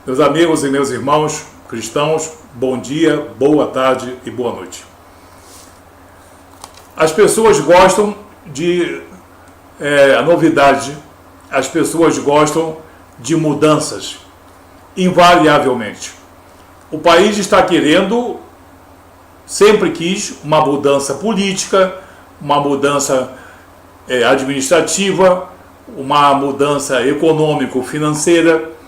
Meus amigos e meus irmãos cristãos, bom dia, boa tarde e boa noite. As pessoas gostam de novidade, as pessoas gostam de mudanças, invariavelmente. O país está querendo, sempre quis, uma mudança política, uma mudança administrativa, uma mudança econômico-financeira.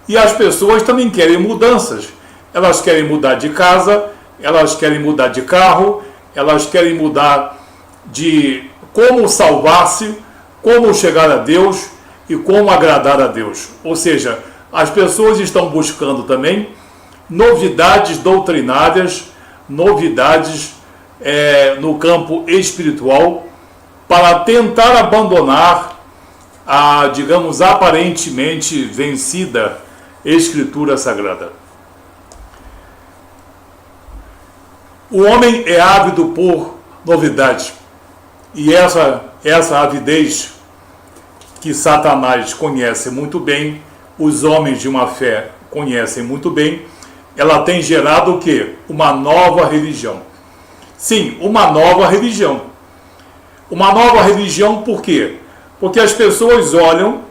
E as pessoas também querem mudanças. Elas querem mudar de casa, elas querem mudar de carro, elas querem mudar de como salvar-se, como chegar a Deus e como agradar a Deus. Ou seja, as pessoas estão buscando também novidades doutrinárias, novidades no campo espiritual, para tentar abandonar a, digamos, aparentemente vencida Escritura Sagrada. O homem é ávido por novidade, e essa avidez que Satanás conhece muito bem, os homens de uma fé conhecem muito bem, ela tem gerado o quê? Uma nova religião. Sim, uma nova religião. Uma nova religião por quê? Porque as pessoas olham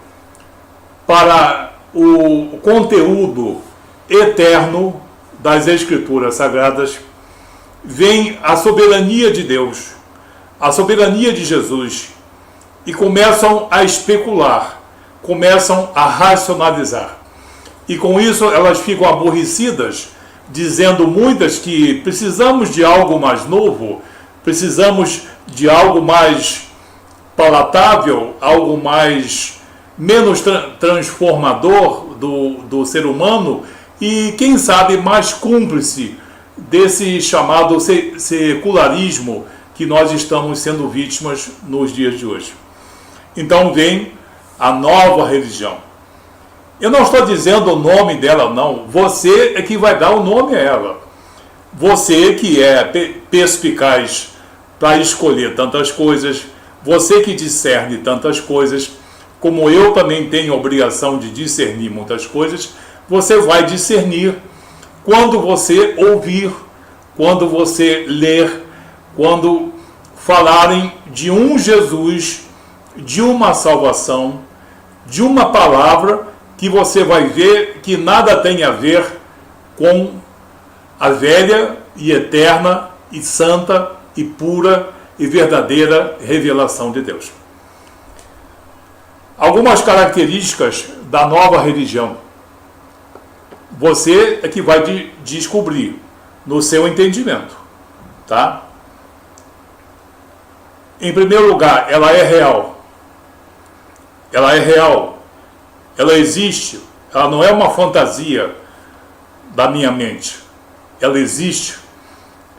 para o conteúdo eterno das Escrituras Sagradas, veem a soberania de Deus, a soberania de Jesus, e começam a especular, começam a racionalizar. E com isso elas ficam aborrecidas, dizendo muitas que precisamos de algo mais novo, precisamos de algo mais palatável, algo menos transformador do ser humano e, quem sabe, mais cúmplice desse chamado secularismo que nós estamos sendo vítimas nos dias de hoje. Então vem a nova religião. Eu não estou dizendo o nome dela, não. Você é que vai dar o nome a ela. Você que é perspicaz para escolher tantas coisas, você que discerne tantas coisas, como eu também tenho a obrigação de discernir muitas coisas, você vai discernir quando você ouvir, quando você ler, quando falarem de um Jesus, de uma salvação, de uma palavra que você vai ver que nada tem a ver com a velha e eterna e santa e pura e verdadeira revelação de Deus. Algumas características da nova religião. Você é que vai descobrir no seu entendimento, tá? Em primeiro lugar, ela é real. Ela é real. Ela existe. Ela não é uma fantasia da minha mente. Ela existe.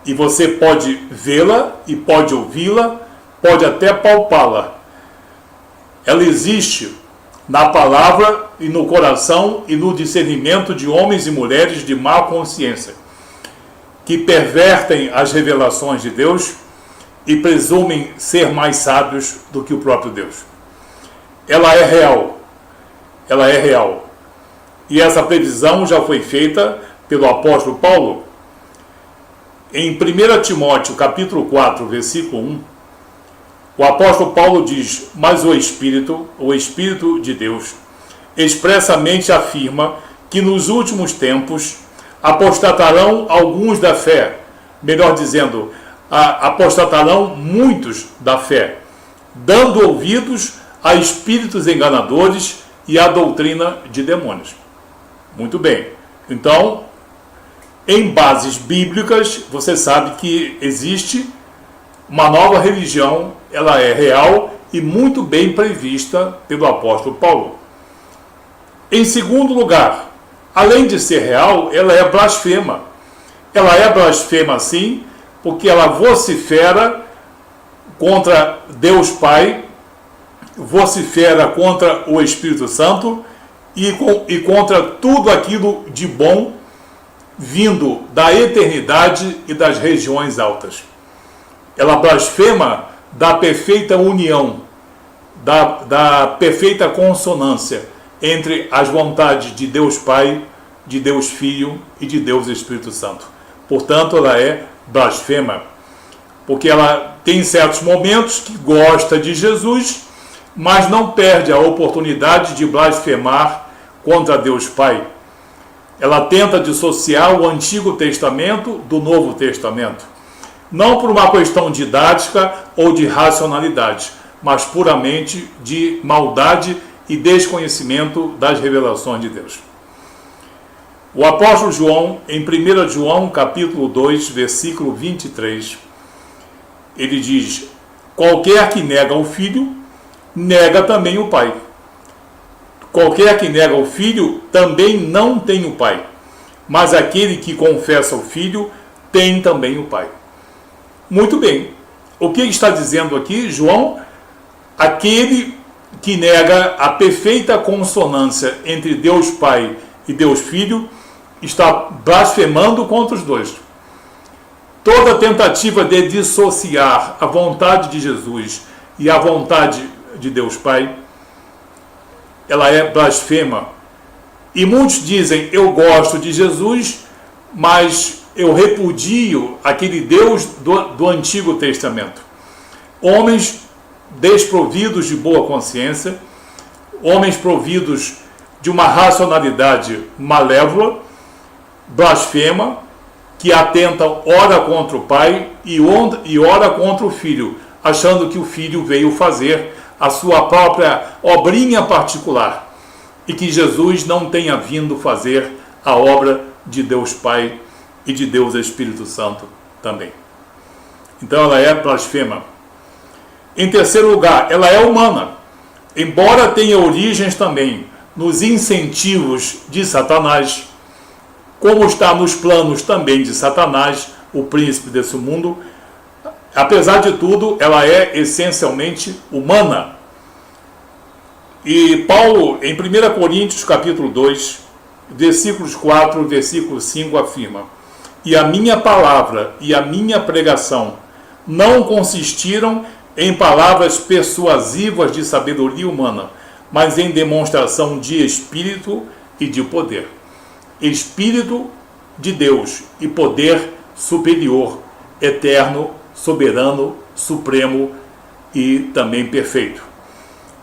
E você pode vê-la e pode ouvi-la, pode até palpá-la. Ela existe na palavra e no coração e no discernimento de homens e mulheres de má consciência, que pervertem as revelações de Deus e presumem ser mais sábios do que o próprio Deus. Ela é real. Ela é real. E essa previsão já foi feita pelo apóstolo Paulo. Em 1 Timóteo, capítulo 4, versículo 1, o apóstolo Paulo diz: mas o Espírito de Deus, expressamente afirma que nos últimos tempos apostatarão alguns da fé, melhor dizendo, apostatarão muitos da fé, dando ouvidos a espíritos enganadores e a doutrina de demônios. Muito bem. Então, em bases bíblicas, você sabe que existe uma nova religião, ela é real e muito bem prevista pelo apóstolo Paulo. Em segundo lugar, além de ser real, ela é blasfema. Ela é blasfema, sim, porque ela vocifera contra Deus Pai, vocifera contra o Espírito Santo e contra tudo aquilo de bom vindo da eternidade e das regiões altas. Ela blasfema da perfeita união, da perfeita consonância entre as vontades de Deus Pai, de Deus Filho e de Deus Espírito Santo. Portanto, ela é blasfema, porque ela tem certos momentos que gosta de Jesus, mas não perde a oportunidade de blasfemar contra Deus Pai. Ela tenta dissociar o Antigo Testamento do Novo Testamento, não por uma questão didática ou de racionalidade, mas puramente de maldade e desconhecimento das revelações de Deus. O apóstolo João, em 1 João, capítulo 2, versículo 23, ele diz: qualquer que nega o Filho, nega também o Pai. Qualquer que nega o Filho, também não tem o Pai. Mas aquele que confessa o Filho, tem também o Pai. Muito bem. O que está dizendo aqui, João? Aquele que nega a perfeita consonância entre Deus Pai e Deus Filho, está blasfemando contra os dois. Toda tentativa de dissociar a vontade de Jesus e a vontade de Deus Pai, ela é blasfema. E muitos dizem: eu gosto de Jesus, mas eu repudio aquele Deus do Antigo Testamento. Homens desprovidos de boa consciência, homens providos de uma racionalidade malévola, blasfema, que atenta ora contra o Pai e ora contra o Filho, achando que o Filho veio fazer a sua própria obrinha particular e que Jesus não tenha vindo fazer a obra de Deus Pai e de Deus Espírito Santo também. Então ela é blasfema. Em terceiro lugar, ela é humana, embora tenha origens também nos incentivos de Satanás, como está nos planos também de Satanás, o príncipe desse mundo. Apesar de tudo, ela é essencialmente humana. E Paulo, em 1 Coríntios capítulo 2, versículos 4, versículo 5, afirma: e a minha palavra e a minha pregação não consistiram em palavras persuasivas de sabedoria humana, mas em demonstração de espírito e de poder. Espírito de Deus e poder superior, eterno, soberano, supremo e também perfeito.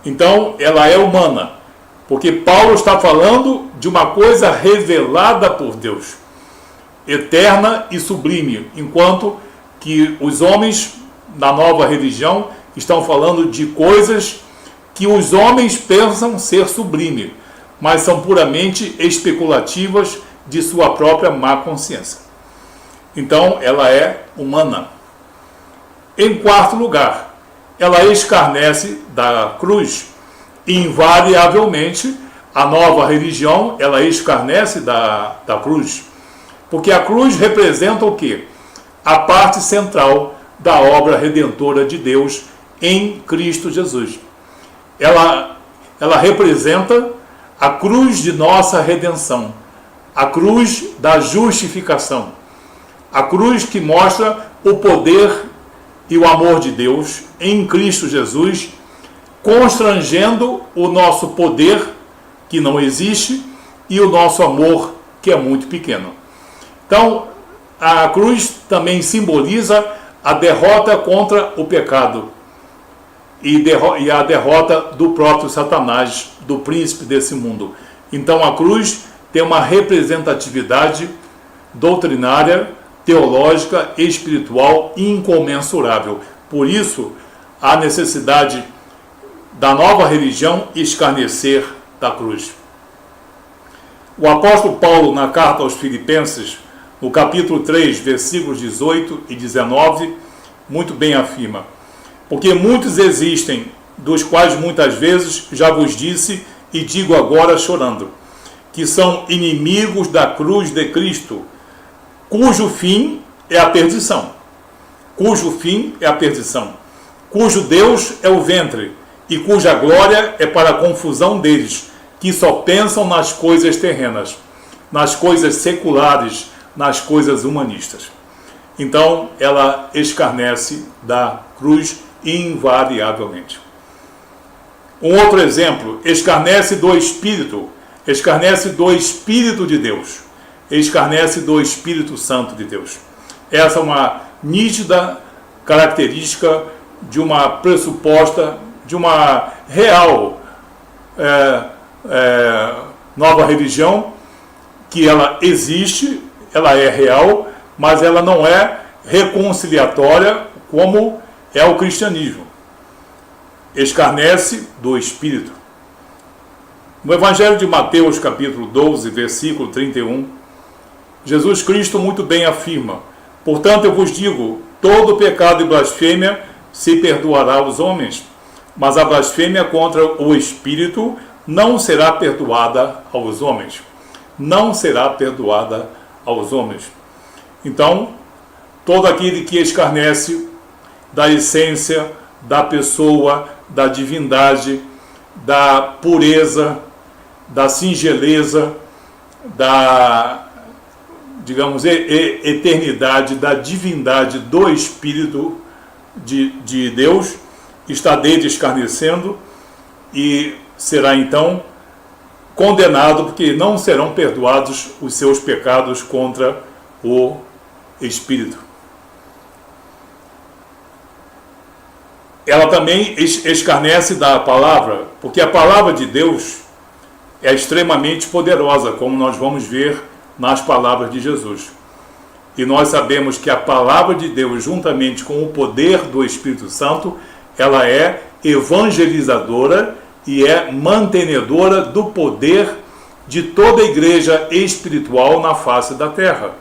Então, ela é humana, porque Paulo está falando de uma coisa revelada por Deus, eterna e sublime, enquanto que os homens na nova religião estão falando de coisas que os homens pensam ser sublime, mas são puramente especulativas de sua própria má consciência. Então, ela é humana. Em quarto lugar, ela escarnece da cruz. Invariavelmente, a nova religião, ela escarnece da cruz. Porque a cruz representa o quê? A parte central da obra redentora de Deus em Cristo Jesus. Ela representa a cruz de nossa redenção, a cruz da justificação, a cruz que mostra o poder e o amor de Deus em Cristo Jesus, constrangendo o nosso poder, que não existe, e o nosso amor, que é muito pequeno. Então, a cruz também simboliza a derrota contra o pecado e a derrota do próprio Satanás, do príncipe desse mundo. Então a cruz tem uma representatividade doutrinária, teológica e espiritual incomensurável. Por isso, há necessidade da nova religião escarnecer da cruz. O apóstolo Paulo, na carta aos Filipenses, no capítulo 3, versículos 18 e 19, muito bem afirma: porque muitos existem, dos quais muitas vezes já vos disse e digo agora chorando, que são inimigos da cruz de Cristo, cujo fim é a perdição. Cujo fim é a perdição. Cujo Deus é o ventre, e cuja glória é para a confusão deles, que só pensam nas coisas terrenas, nas coisas seculares, nas coisas humanistas. Então, ela escarnece da cruz invariavelmente. Um outro exemplo, escarnece do Espírito, escarnece do Espírito de Deus, escarnece do Espírito Santo de Deus. Essa é uma nítida característica de uma pressuposta, de uma real nova religião, que ela existe, ela é real, mas ela não é reconciliatória como é o cristianismo. Escarnece do Espírito. No Evangelho de Mateus, capítulo 12, versículo 31, Jesus Cristo muito bem afirma: portanto eu vos digo, todo pecado e blasfêmia se perdoará aos homens, mas a blasfêmia contra o Espírito não será perdoada aos homens. Não será perdoada aos homens. Então, todo aquele que escarnece da essência, da pessoa, da divindade, da pureza, da singeleza, da, digamos, eternidade, da divindade do Espírito de Deus, está dele escarnecendo e será então condenado, porque não serão perdoados os seus pecados contra o Espírito. Ela também escarnece da palavra, porque a palavra de Deus é extremamente poderosa, como nós vamos ver nas palavras de Jesus. E nós sabemos que a palavra de Deus, juntamente com o poder do Espírito Santo, ela é evangelizadora e é mantenedora do poder de toda a igreja espiritual na face da terra.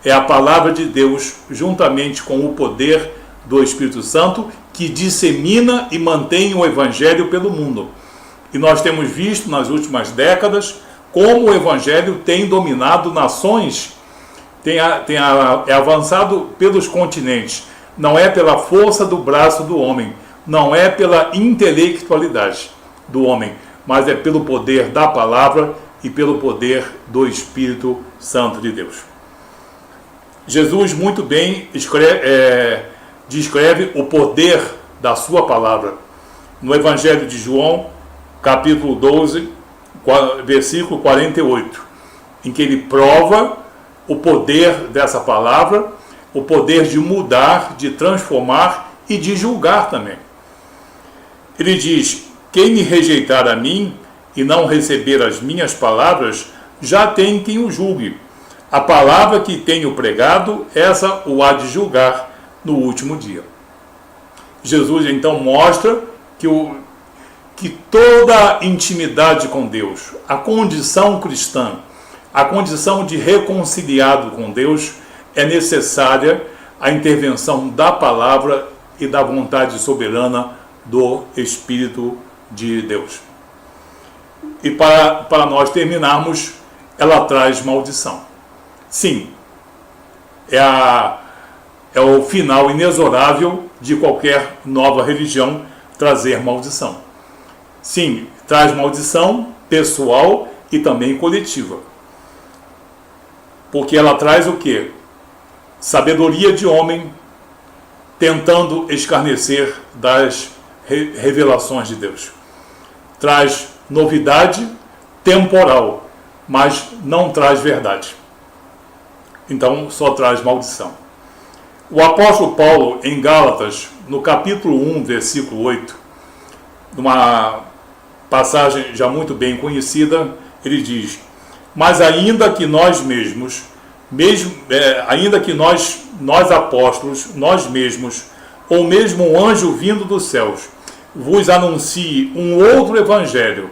É a palavra de Deus, juntamente com o poder do Espírito Santo, que dissemina e mantém o evangelho pelo mundo. E nós temos visto nas últimas décadas como o evangelho tem dominado nações, é avançado pelos continentes. Não é pela força do braço do homem, não é pela intelectualidade do homem, mas é pelo poder da palavra e pelo poder do Espírito Santo de Deus. Jesus muito bem descreve o poder da sua palavra no Evangelho de João, capítulo 12, versículo 48, em que ele prova o poder dessa palavra, o poder de mudar, de transformar e de julgar também. Ele diz: quem me rejeitar a mim e não receber as minhas palavras, já tem quem o julgue. A palavra que tenho pregado, essa o há de julgar no último dia. Jesus então mostra que toda intimidade com Deus, a condição cristã, a condição de reconciliado com Deus, é necessária a intervenção da palavra e da vontade soberana do Espírito de Deus. E para nós terminarmos, ela traz maldição. Sim, é o final inexorável de qualquer nova religião trazer maldição. Sim, traz maldição pessoal e também coletiva. Porque ela traz o quê? Sabedoria de homem tentando escarnecer das revelações de Deus. Traz novidade temporal, mas não traz verdade. Então só traz maldição. O apóstolo Paulo, em Gálatas, no capítulo 1, versículo 8, numa passagem já muito bem conhecida, ele diz: mas ainda que nós mesmos, ainda que nós apóstolos, nós mesmos, ou mesmo um anjo vindo dos céus, vos anuncie um outro evangelho,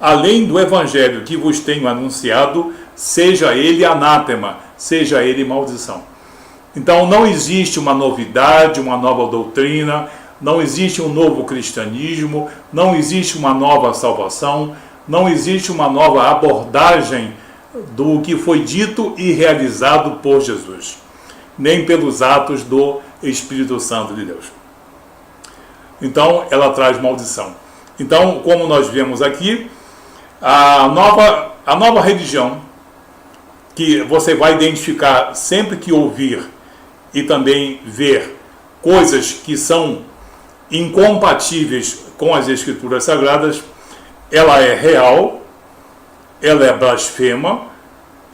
além do evangelho que vos tenho anunciado, seja ele anátema, seja ele maldição. Então não existe uma novidade, uma nova doutrina, não existe um novo cristianismo, não existe uma nova salvação, não existe uma nova abordagem do que foi dito e realizado por Jesus, nem pelos atos do Espírito Santo de Deus. Então ela traz maldição. Então, como nós vemos aqui, a nova religião, que você vai identificar sempre que ouvir e também ver coisas que são incompatíveis com as Escrituras Sagradas, ela é real, ela é blasfema,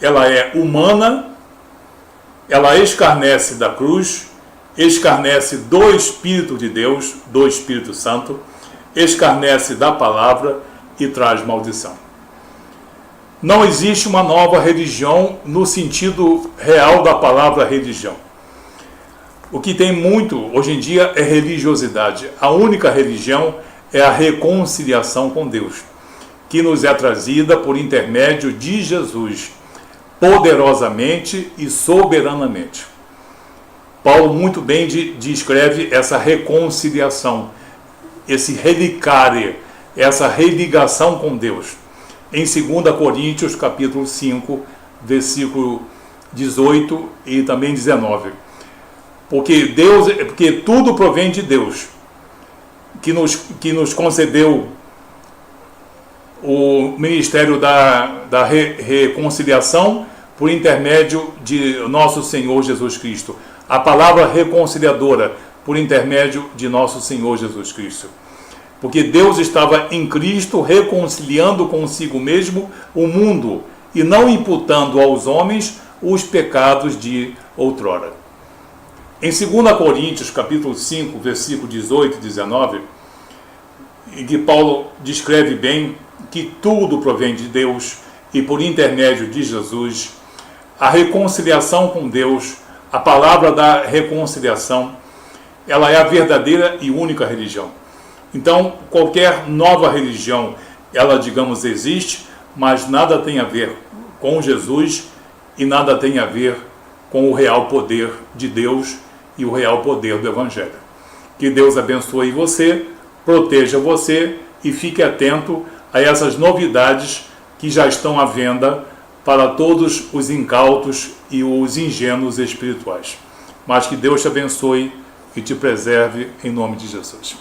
ela é humana, ela escarnece da cruz, escarnece do Espírito de Deus, do Espírito Santo, escarnece da palavra e traz maldição. Não existe uma nova religião no sentido real da palavra religião. O que tem muito hoje em dia é religiosidade. A única religião é a reconciliação com Deus, que nos é trazida por intermédio de Jesus, poderosamente e soberanamente. Paulo muito bem descreve essa reconciliação, esse relicare, essa religação com Deus, em 2 Coríntios capítulo 5, versículo 18 e também 19. Porque tudo provém de Deus, que nos concedeu o ministério da reconciliação por intermédio de nosso Senhor Jesus Cristo. A palavra reconciliadora por intermédio de nosso Senhor Jesus Cristo. Porque Deus estava em Cristo reconciliando consigo mesmo o mundo e não imputando aos homens os pecados de outrora. Em 2 Coríntios, capítulo 5, versículo 18 e 19, em que Paulo descreve bem que tudo provém de Deus e por intermédio de Jesus, a reconciliação com Deus, a palavra da reconciliação, ela é a verdadeira e única religião. Então, qualquer nova religião, ela, digamos, existe, mas nada tem a ver com Jesus e nada tem a ver com o real poder de Deus e o real poder do Evangelho. Que Deus abençoe você, proteja você e fique atento a essas novidades que já estão à venda para todos os incautos e os ingênuos espirituais. Mas que Deus te abençoe e te preserve em nome de Jesus.